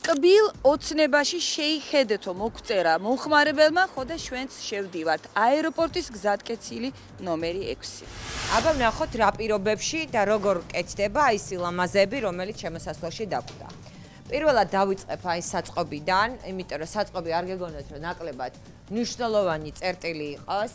ტკბილ ოცნებაში შეიხედეთო მოგწერა მომხმარებელმა, ხო და ჩვენც შევდივართ აეროპორტის გზატკეცილი ნომერი 6. აბა ვნახოთ რა პირობებში და როგორ კეთდება აი სილამაზები, რომელიც შემოსასვლელში დაგვდა. პირველად დავიწყებ აი საწყობიდან, იმიტომ რომ საწყობი არ გეგონოთ რომ ნაკლებად მნიშვნელოვანი წერტილი იყოს.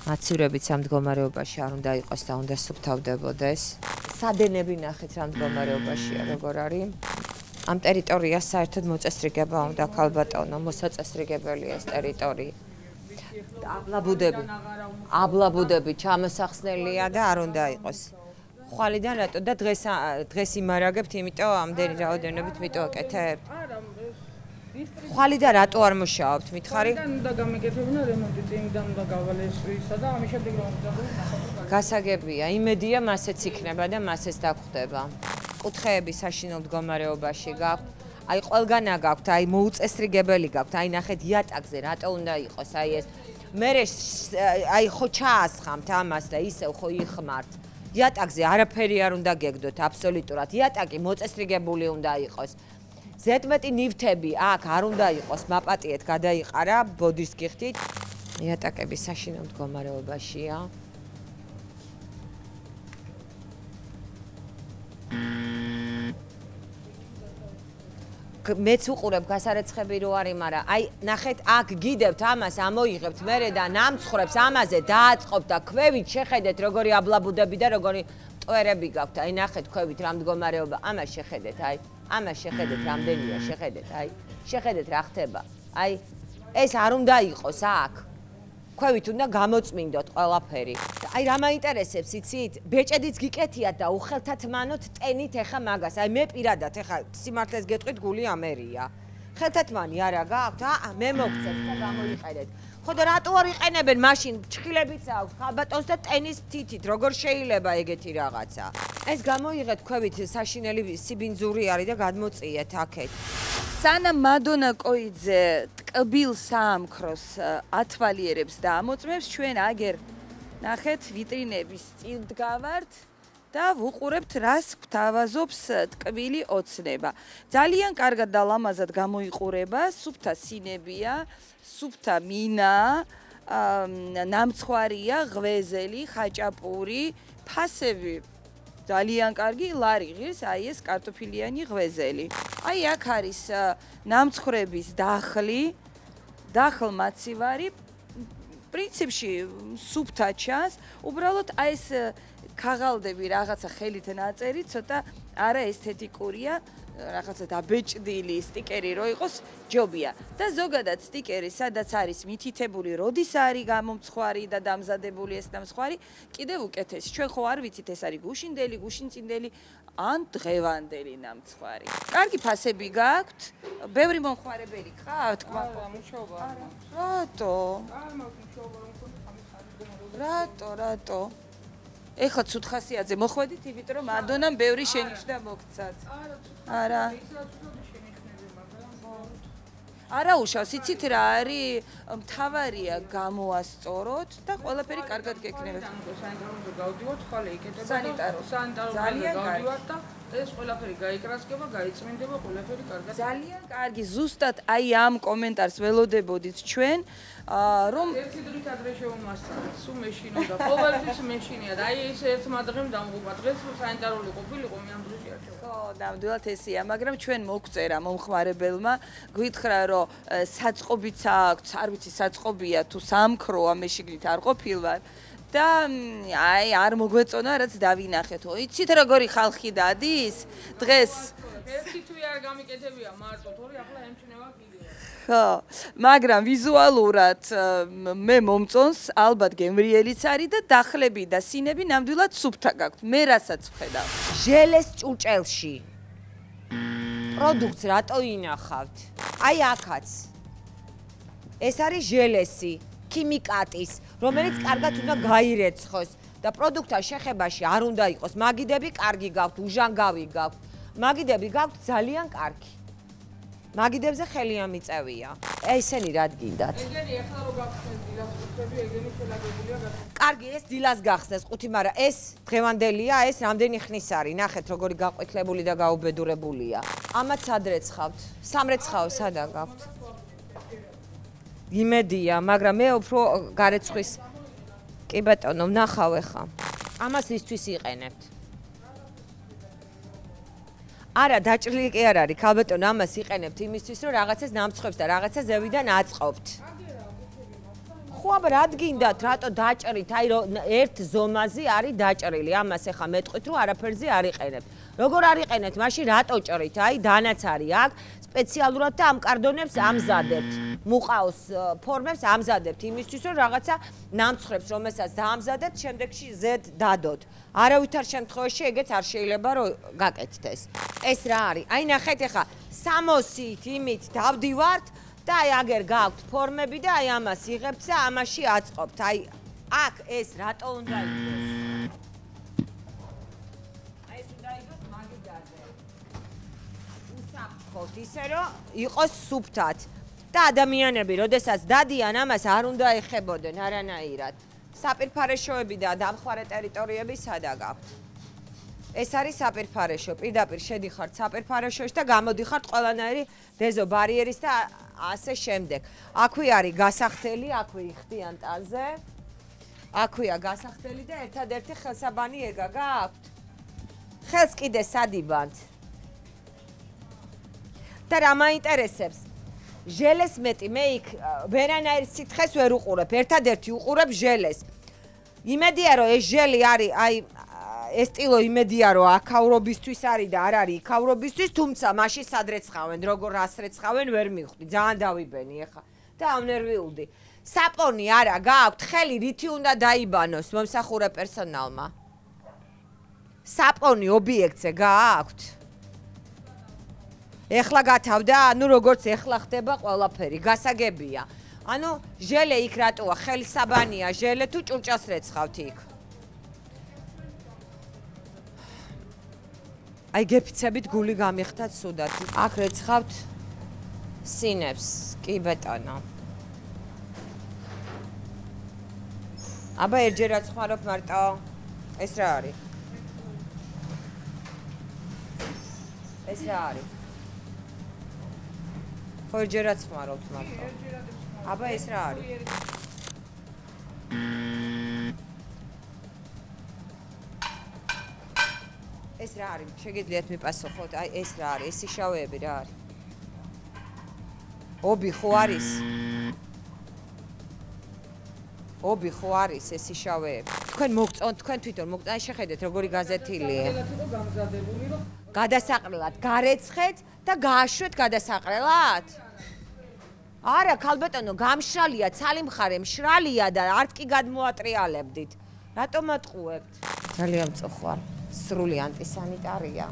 მაცივრებიც ამ მდგომარეობაში არ უნდა იყოს და უნდა სუფთავდებოდეს. სადენები ნახეთ რა მდგომარეობაშია, როგორ არის. ამ ტერიტორიას საერთოდ მოწესრიგება უნდა ქალბატონო, მოსაწესრიგებელია ეს ტერიტორია. აბლაბუდები ჩამოსახსნელია და არ უნდა იყოს. ხვალიდან რატო და დღეს იმარაგებთ, იმიტომ ამდენი რაოდენობით მიტოვაკეთებთ? ხვალიდან რატო არ მუშაობთ, მითხარი? უნდა გამეკეთებინა რემონტი, წინიდან უნდა გავალეს ისა და ამის შემდეგ რომ გასაგებია, იმედია მასეც იქნება და მასეც დაგხვდება. კუთხეები საშინელ მდგომარეობაში გაქვთ. აი ყველგანა გაქვთ, აი მოუწესრიგებელი გაქვთ, აი ნახეთ იატაკზე რატო უნდა იყოს აი ეს. მე აი ხო ჩაასხამთ ამას და ისევ ხო იხმართ. იატაკზე არაფერი არ უნდა გეგდოთ აბსოლუტურად. იატაკი მოწესრიგებული უნდა იყოს. ზედმეტი ნივთები აქ არ უნდა იყოს, მაპატიეთ გადაიყარა, ბოდის გიხდით. იატაკები საშინელ მდგომარეობაშია. მეც უყურებ გასარეცხები რო არის, მაგრამ აი ნახეთ აქ გიდევთ ამას ამოიღებთ მერე და ნამცხრებს ამაზე დააწყობთ და ქვევით შეხედეთ როგორი აბლაბუდები და როგორი მტვერები გაქვთ. აი ნახეთ ქვევით რა მდგომარეობა, ამას შეხედეთ, აი ამას შეხედეთ რამდენია, შეხედეთ, აი შეხედეთ რა ხდება. აი ეს არ უნდა იყოს აქ. ქვევით უნდა გამოწმინდოთ ყველაფერი. აი რა მაინტერესებს, იცით? ბეჭედიც გიკეთიათ და უხელთათ მანოთ ტენით ეხა მაგას. აი მე პირადად ეხა სიმართლეს გეტყვით, გული ამერია. ხელთათ მანი არა გაქვთ? მე მოგწევთ და გამოიყენეთ. ხო და რატო არ იყენებენ მაშინ? ჩხილებიც აქვს ხალბატონს და ტენის თითით. როგორ შეიძლება ეგეთი რაღაცა? ეს გამოიღეთ ქვევით საშინელი სიბინძური არის და გადმოწიეთ აქეთ. სანამ მადონა კოიძე ტკბილ საამქროს ათვალიერებს და ამოწმებს, ჩვენ აგერ ნახეთ ვიტრინების წინ დგავართ და ვუყურებთ რას გვთავაზობს ტკბილი ოცნება. ძალიან კარგად და ლამაზად გამოიყურება, სუფთა სინებია, სუფთა მინა, ნამცხვარია, ღვეზელი, ხაჭაპური, ფასები ძალიან კარგი, ლარი ღირს, აი ეს კარტოფილიანი ღვეზელი. აი აქ არის ნამცხრების დახლ-მაცივარი, პრინციპში სუფთა ჩანს, უბრალოდ აი ეს ქაღალდები რაღაცა ხელით ნაწერი, ცოტა არაესთეტიკურია, რაღაცა დაბეჭდილი სტიკერი რო იყოს, ჯობია. და ზოგადად სტიკერი, სადაც არის მითითებული, როდის არის გამომცხვარი და დამზადებული ეს ნამცხვარი, კიდევ უკეთესი. ჩვენ ხო არ ვიცით ეს არის გუშინდელი, გუშინწინდელი ან დღევანდელი ნამცხვარი. კარგი ფასები გაქვთ? ბევრი მომხმარებელი ხართ? მუშაობა. რატო? რატო? ეხლა ცუდ ხასიათზე მოხვედით, იმიტომ რომ მადონამ ბევრი შენიშვნა მოგცათ. არა. არა უშავს, იცით რა არის? მთავარია გამოასწოროთ და ყველაფერი კარგად გექნებათ. სანიტაროზე გავდივართ, ხვალე იკეთება. სანიტაროზე გავდივართ და ეს ყველაფერი გაიკრასკება, გაიწმინდება, ყველაფერი კარგად. ძალიან კარგი, ზუსტად აი ამ კომენტარს ველოდებოდით ჩვენ, რომ ერთი დღით ადრე შევმასწავლეთ, სულ მეშინო და ყოველთვის მეშინია და აი ეს ერთმა დღემ დამღუპა. დღეს სანიტარული ყოფილიყო, მე ამ დღეში არ შევ. ხო, ნამდვილად ესეა, მაგრამ ჩვენ მოგწერა მომხმარებელმა, გვითხრა რომ საწყობიც აქვს, არ ვიცი საწყობია თუ სამქროა, მე შიგნით არ ყოფილვარ. და აი არ მოგვეწონა რაც დავინახეთო. იცით როგორი ხალხი დადის დღეს? ერთი თვე არ გამიკეთებია მარტო, თორე ახლა ემჩნევა კიდე. ხო, მაგრამ ვიზუალურად მე მომწონს, ალბათ გემრიელიც არის და დახლები და სინები ნამდვილად სუფთა გაქვთ. მე რასაც ვხედავ. ჟელეს ჭუჭელში. პროდუქტს რატო ინახავთ? აი აქაც. ეს არის ჟელესი, ქიმიკატის, რომელიც კარგად უნდა გაირეცხოს და პროდუქტთან შეხებაში არ უნდა იყოს. მაგიდები კარგი გაქვთ, უჟანგავი გაქვთ. მაგიდები გაქვთ ძალიან კარგი. მაგიდებზე ხელი ამიწევია. ესენი რად გინდათ? ეგენი ახლა რო გახსნეს დილას ყუთები, ეგენი შელაგებულია გახსნეს. კარგი, ეს დილას გახსნეს ყუთი, მაგრამ ეს დღევანდელია, ეს რამდენი ხნის არის? ნახეთ, როგორი გაყვითლებული და გაუბედურებულია. ამაც ადრეცხავთ. სამრეცხაო სადა გაქვთ? იმედია, მაგრამ მე უფრო გარეცხვის კი ბატონო, ვნახავ ახლა. ამას ისთვის იყენებთ? არა, დაჭრილი კი არ არის, ქალბატონო, ამას იყენებთ იმისთვის, რომ რაღაცას ნამცხობს და რაღაცა ზევიდან აწყობთ. ხო, აბა რად გინდათ, რატო დაჭრით? აი რომ ერთ ზომაზე არის დაჭრილი, ამას ახლა მეტყვით, რომ არაფერზე არ იყენებთ. როგორ არ იყენებთ? მაშინ რატო ჭრით? აი, დანაც არის აქ, სპეციალურად და ამ კარდონებს ამზადებთ. მუყაოს ფორმებს ამზადებთ იმისთვის, რომ რაღაცა ნამცხრებს, რომელსაც დაამზადებთ, შემდეგში ზედ დადოთ. არავითარ შემთხვევაში ეგეც არ შეიძლება რომ გაკეთდეს. ეს რა არის? აი ნახეთ ახლა 60-ით იმით დავდივართ და აი აგერ გაქვთ ფორმები და აი ამას იღებთ და ამაში აწყობთ. აი აქ ეს რატო უნდა იყოს? აი ეს უნდა იყოს მაგიდაზე. უსაფრთხოდ ისე რომ იყოს სუფთად. და ადამიანები, როდესაც დადიან ამას არ უნდა ეხებოდნენ არანაირად. საპირფარეშოები და დამხმარე ტერიტორიები სადა გაქვთ? ეს არის საპირფარეშო, პირდაპირ შედიხართ საპირფარეშოში და გამოდიხართ ყველანაირი დეზო ბარიერის და ასე შემდეგ. აქვე არის გასახდელი, აქვე იხდიან ტანზე. აქვეა გასახდელი და ერთადერთი ხელსაბანი ეგა გაქვთ. ხელს კიდე სადიბანთ. და რა მაინტერესებს? ჟელეს მეტი მე იქ ვერანაირ სითხეს ვერ უყურებ, ერთადერთი უყურებ ჟელეს. იმედია რომ ეს ჟელი არის, აი ეს ტილო იმედია რომ აქავრობისთვის არის და არ არის იქავრობისთვის, თუმცა მაშინ სადრეცხავენ, როგორ ასრეცხავენ ვერ მივხვდი, ძალიან დავიბენი ახლა და ამნერვიულდი. საპონი არა გააქვთ, ხელი რითი უნდა დაიბანოს მომსახურე პერსონალმა? საპონი ობიექტზე გააქვთ? ეხლა გათავდა, ანუ როგორც ეხლა ხდება ყველაფერი, გასაგებია. ანუ ჟელე იქ რატოა, ხელსაბანია ჟელე თუ ჭურჭას რეცხავთ იქ? აი გეფიცებით გული გამიხდათ სუდად. აქ რეცხავთ სინებს, კი ბატონო. აბა ერთჯერაც ხმარობ მარტო. ეს რა არის? ეს რა არის? ხო ერთჯერაც ხმარობთ მარტო. აბა ეს რა არის? ეს რა არის? შეგიძლიათ მიპასუხოთ? აი ეს რა არის? ეს შავეები რა არის? ობი ხო არის? ობი ხო არის ეს შავეები? თქვენ მოგწონთ, თქვენ თვითონ მოგწონთ, აი შეხედეთ როგორი გაზეთილია. გადასაყრელად გარეცხეთ და გააშვეთ გადასაყრელად? არა, ქალბატონო, გამშრალია, ცალი მხარე მშრალია და არც კი გადმოატრიალებდით. რატომ ატყუებთ? ძალიან მწუხვარ. სრული ანტისანიტარია.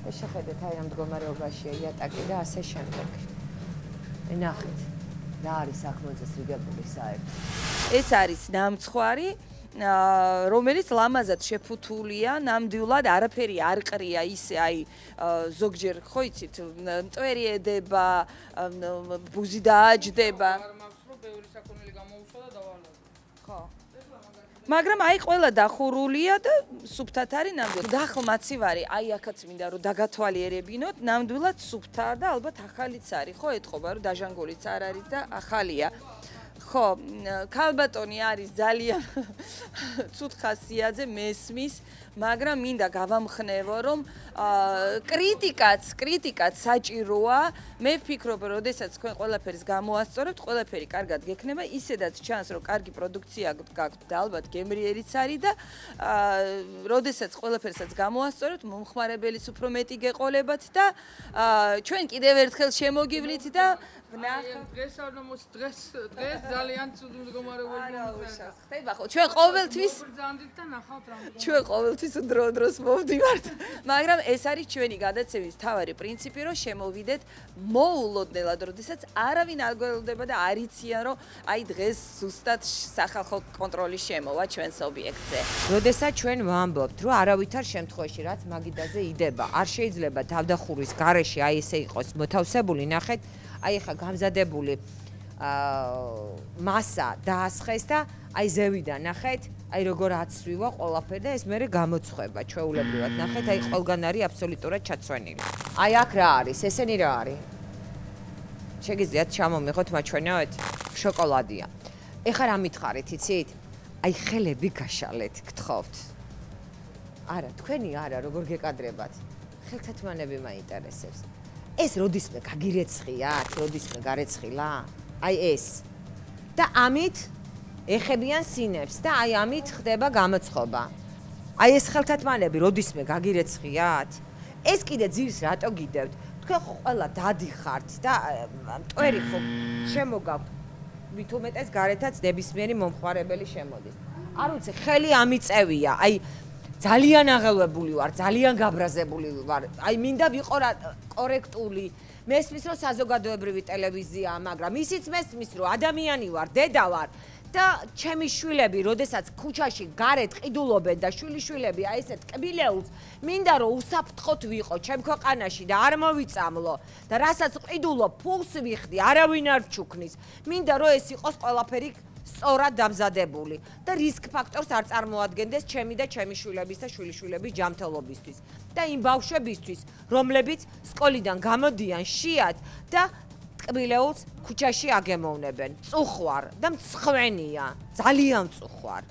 და შეხედეთ აი ამ მდგომარეობაშია იატაკი და ასე შემდეგ. ნახეთ. რა არის აქ მოწესრიგებული საერთოდ? ეს არის ნამცხვარი, რომელიც ლამაზად შეფუთულია, ნამდვილად არაფერი არ ყრია, ისე აი ზოგჯერ ხო იცით, მტვერი ედება, ბუზი დააჯდება. არ მაქვს რომ ბევრი საქონელი გამოუშვა და დავალავ. ხო. მაგრამ აი ყველა დახურულია და სუფთად არის ნამდვილად. დახო მაცივარი, აი აქაც მინდა რომ დაგათვალიერებინოთ, ნამდვილად სუფთაა და ალბათ ახალიც არის, ხო ეთყობა რომ დაჟანგულიც არ არის და ახალია. ხო, ქალბატონი არის ძალიან ცუდ ხასიათზე მესმის, მაგრამ მინდა გავამხნევო, რომ კრიტიკაც საჭიროა. მე ვფიქრობ, რომ როდესაც თქვენ ყველაფერს გამოასწორებთ, ყველაფერი კარგად გექნება, ისედაც ჩანს, რომ კარგი პროდუქცია გაქვთ და ალბათ გემრიერიც არის და როდესაც ყველაფერსაც გამოასწორებთ, მომხმარებელიც უფრო მეტი გეყოლებათ და ჩვენ კიდევ ერთხელ შემოგივლით და დღეს არ მომს დღეს ძალიან ცუდი მდგომარეობა არაუშავს. ხდება ხო? ჩვენ ყოველთვის ბრძანდით და ნახავთ რა. ჩვენ ყოველთვის დრო-დროს მოვდივართ. მაგრამ ეს არის ჩვენი გადაცემის თავარი პრინციპი, რომ შემოვიდეთ მოულოდნელად, როდესაც არავინ არ გველდება და არ იციან, რომ აი დღეს ზუსტად სახალხო კონტროლი შემოვა ჩვენს ობიექტზე. როდესაც ჩვენ ვამბობთ, რომ არავითარ შემთხვევაში რაც მაგიდაზე იდება, არ შეიძლება თავდახურის გარეშე აი ესე იყოს მოთავსებული, ნახეთ, აი ხა გამზადებული მასა დაასხეს და აი ზევიდან ნახეთ, აი როგორ აცვივა ყველაფერი და ეს მერე გამოცხება ჩვეულებრივად. ნახეთ, აი ყველგან არის აბსოლუტურად ჩაცვენილი. აი აქ რა არის? ესენი რა არის? შეგიძლიათ ჩამომიღოთ მაჩვენოთ? შოკოლადია. ეხლა რა მითხარით, იცით? აი ხელები გაშალეთ, გთხოვთ. არა, თქვენი არა, როგორ გეკადრებათ? ხელთათმანები მაინტერესებს. ეს როდისმე გაგირეცხიათ, როდისმე გარეცხილა? აი ეს. და ამით ეხებიან სინებს და აი ამით ხდება გამოცხობა. აი ეს ხელთათმანები როდისმე გაგირეცხიათ? ეს კიდე ძირს რატო გიდევთ? თქვენ ხო ყველა დადიხართ და მტვერი ხო შემოგაქვთ. მით უმეტეს გარეთაც ნებისმიერი მომხმარებელი შემოდის. არ ვიცი, ხელი ამიწევია. აი ძალიან აღელვებული ვარ, ძალიან გაბრაზებული ვარ. აი მინდა ვიყო კორექტული. მესმის რომ საზოგადოებრივი ტელევიზია, მაგრამ ისიც მესმის რომ ადამიანი ვარ, დედა ვარ და ჩემი შვილები, როდესაც ქუჩაში გარეთ ყიდულობენ და შვილიშვილები აი ესეთ კბილეულს, მინდა რომ უსაფრთხოდ ვიყო ჩემ ქვეყანაში და არ მოვიწამლო და რასაც ყიდულობ, ფულს ვიხდი, არავინ არ ვჩუქნის. მინდა რომ ეს იყოს ყველაფერი სწორად დამზადებული და რისკ ფაქტორს არ წარმოადგენდეს ჩემი და ჩემი შვილების და შვილიშვილების ჯანმრთელობისთვის და იმ ბავშვებისთვის, რომლებიც სკოლიდან გამოდიან შიად და კბილეულს ქუჩაში აგემოვნებენ. წუხვარ და მწხვენია, ძალიან მწუხვარ.